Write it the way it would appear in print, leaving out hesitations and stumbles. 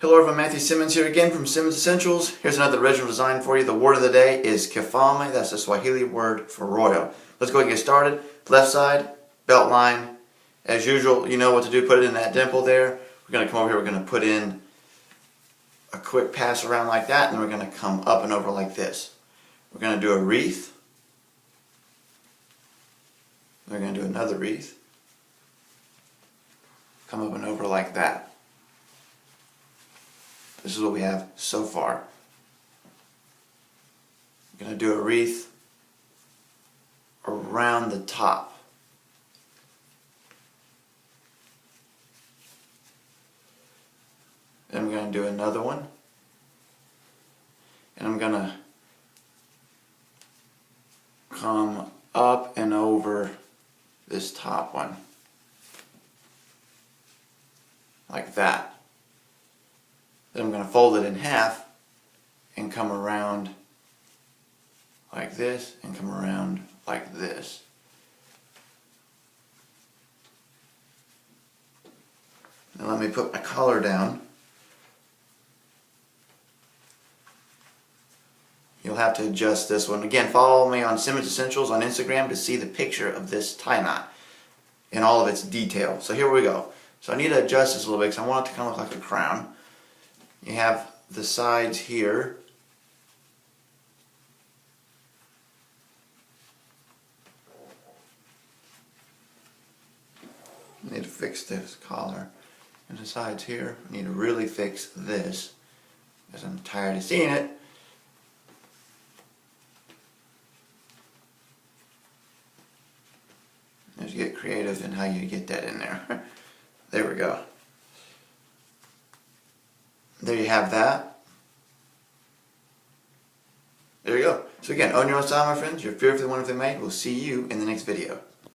Hello everyone, Matthew Simmons here again from Simmons Essentials. Here's another original design for you. The word of the day is Kifalme. That's the Swahili word for royal. Let's go ahead and get started. Left side, belt line. As usual, you know what to do. Put it in that dimple there. We're going to come over here. We're going to put in a quick pass around like that, and then we're going to come up and over like this. We're going to do a wreath. We're going to do another wreath. Come up and over like that. This is what we have so far. I'm going to do a wreath around the top. Then I'm going to do another one. And I'm going to come up and over this top one. Like that. Then I'm going to fold it in half and come around like this and come around like this. Now let me put my collar down. You'll have to adjust this one. Again, follow me on Simmons Essentials on Instagram to see the picture of this tie knot in all of its detail. So here we go. So I need to adjust this a little bit because I want it to kind of look like a crown. You have the sides here. I need to fix this collar. And the sides here, I need to really fix this because I'm tired of seeing it. As you get creative in how you get that in there. There we go. There you have that. There you go. So again, own your own style, my friends. You're fearfully wonderfully made. We'll see you in the next video.